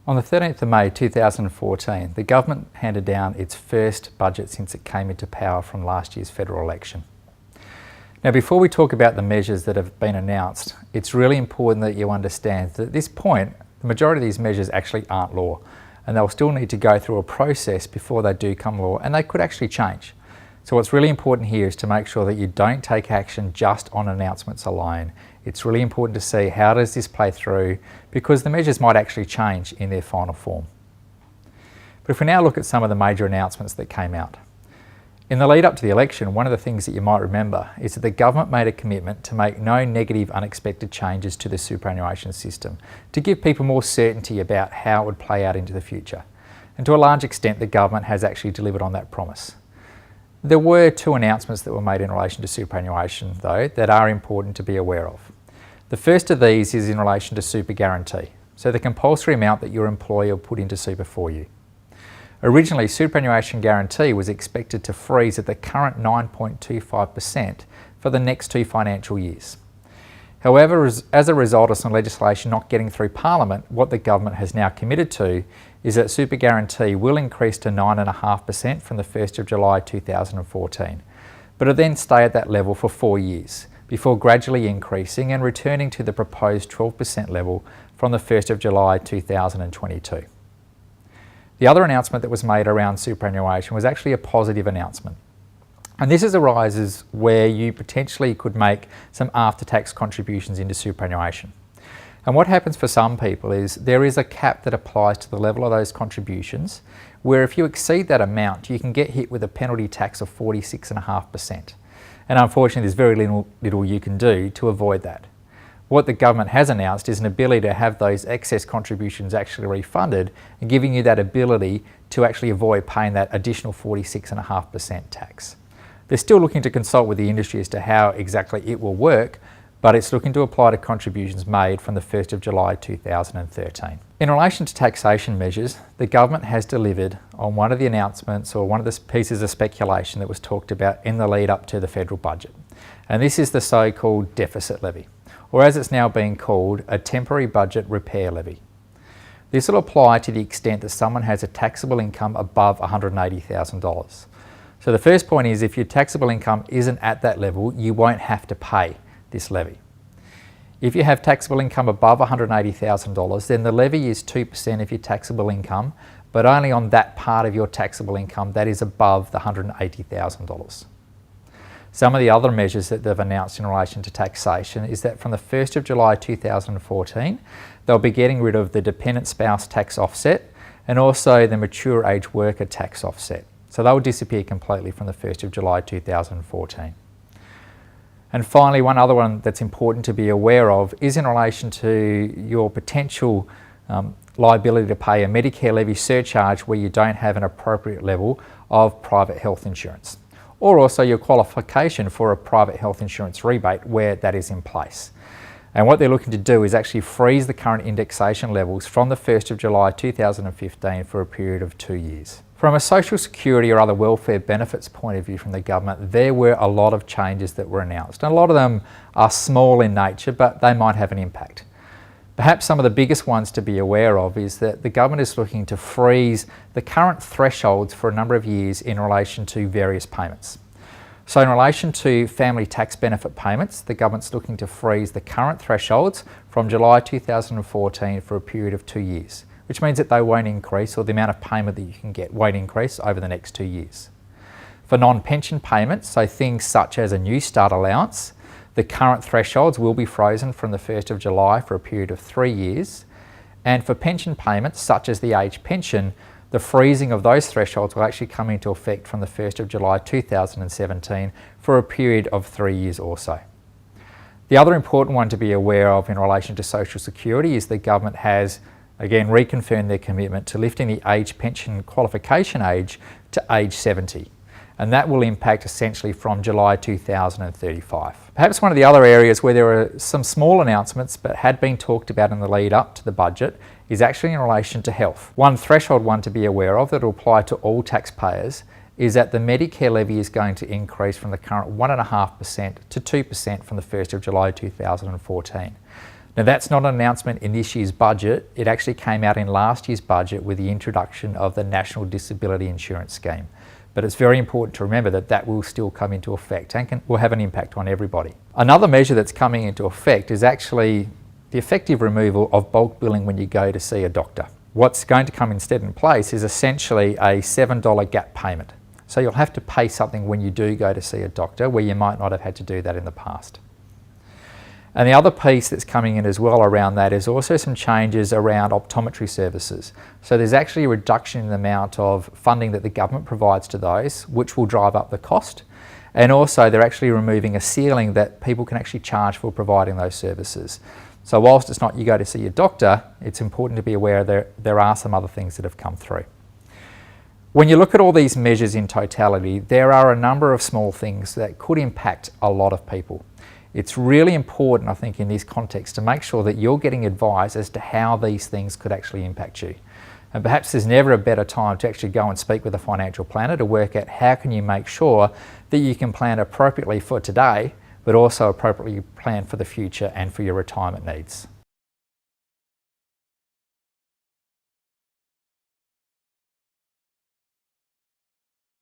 On the 13th of May 2014, the government handed down its first budget since it came into power from last year's federal election. Now, before we talk about the measures that have been announced, it's really important that you understand that at this point, the majority of these measures actually aren't law, and they'll still need to go through a process before they do come law, and they could actually change. So what's really important here is to make sure that you don't take action just on announcements alone. It's really important to see how does this play through, because the measures might actually change in their final form. But if we now look at some of the major announcements that came out. In the lead up to the election, one of the things that you might remember is that the government made a commitment to make no negative unexpected changes to the superannuation system, to give people more certainty about how it would play out into the future. And to a large extent, the government has actually delivered on that promise. There were two announcements that were made in relation to superannuation, though, that are important to be aware of. The first of these is in relation to super guarantee, so the compulsory amount that your employer put into super for you. Originally, superannuation guarantee was expected to freeze at the current 9.25% for the next 2 financial years. However, as a result of some legislation not getting through Parliament, what the government has now committed to is that super guarantee will increase to 9.5% from the 1st of July 2014, but it'll then stay at that level for 4 years, before gradually increasing and returning to the proposed 12% level from the 1st of July 2022. The other announcement that was made around superannuation was actually a positive announcement. And this arises where you potentially could make some after-tax contributions into superannuation. And what happens for some people is there is a cap that applies to the level of those contributions, where if you exceed that amount, you can get hit with a penalty tax of 46.5%. And unfortunately, there's very little you can do to avoid that. What the government has announced is an ability to have those excess contributions actually refunded and giving you that ability to actually avoid paying that additional 46.5% tax. They're still looking to consult with the industry as to how exactly it will work, but it's looking to apply to contributions made from the 1st of July 2013. In relation to taxation measures, the government has delivered on one of the announcements or one of the pieces of speculation that was talked about in the lead up to the federal budget. And this is the so-called deficit levy, or as it's now being called, a temporary budget repair levy. This will apply to the extent that someone has a taxable income above $180,000. So the first point is, if your taxable income isn't at that level, you won't have to pay this levy. If you have taxable income above $180,000, then the levy is 2% of your taxable income, but only on that part of your taxable income that is above the $180,000. Some of the other measures that they've announced in relation to taxation is that from the 1st of July 2014, they'll be getting rid of the dependent spouse tax offset and also the mature age worker tax offset. So they'll disappear completely from the 1st of July 2014. And finally, one other one that's important to be aware of is in relation to your potential liability to pay a Medicare levy surcharge where you don't have an appropriate level of private health insurance, or also your qualification for a private health insurance rebate where that is in place. And what they're looking to do is actually freeze the current indexation levels from the 1st of July 2015 for a period of 2 years. From a social security or other welfare benefits point of view from the government, there were a lot of changes that were announced. And a lot of them are small in nature, but they might have an impact. Perhaps some of the biggest ones to be aware of is that the government is looking to freeze the current thresholds for a number of years in relation to various payments. So in relation to family tax benefit payments, the government's looking to freeze the current thresholds from July 2014 for a period of 2 years, which means that they won't increase, or the amount of payment that you can get won't increase over the next 2 years. For non-pension payments, so things such as a New Start allowance, the current thresholds will be frozen from the 1st of July for a period of 3 years. And for pension payments, such as the age pension, the freezing of those thresholds will actually come into effect from the 1st of July 2017 for a period of 3 years also. The other important one to be aware of in relation to social security is the government has again reconfirmed their commitment to lifting the age pension qualification age to age 70. And that will impact essentially from July 2035. Perhaps one of the other areas where there are some small announcements but had been talked about in the lead up to the budget is actually in relation to health. One threshold one to be aware of that will apply to all taxpayers is that the Medicare levy is going to increase from the current 1.5% to 2% from the 1st of July 2014. Now that's not an announcement in this year's budget, it actually came out in last year's budget with the introduction of the National Disability Insurance Scheme. But it's very important to remember that that will still come into effect and will have an impact on everybody. Another measure that's coming into effect is actually the effective removal of bulk billing when you go to see a doctor. What's going to come instead in place is essentially a $7 gap payment. So you'll have to pay something when you do go to see a doctor where you might not have had to do that in the past. And the other piece that's coming in as well around that is also some changes around optometry services. So there's actually a reduction in the amount of funding that the government provides to those, which will drive up the cost. And also they're actually removing a ceiling that people can actually charge for providing those services. So whilst it's not you go to see your doctor, it's important to be aware there are some other things that have come through. When you look at all these measures in totality, there are a number of small things that could impact a lot of people. It's really important, I think, in this context to make sure that you're getting advice as to how these things could actually impact you. And perhaps there's never a better time to actually go and speak with a financial planner to work out how can you make sure that you can plan appropriately for today, but also appropriately plan for the future and for your retirement needs.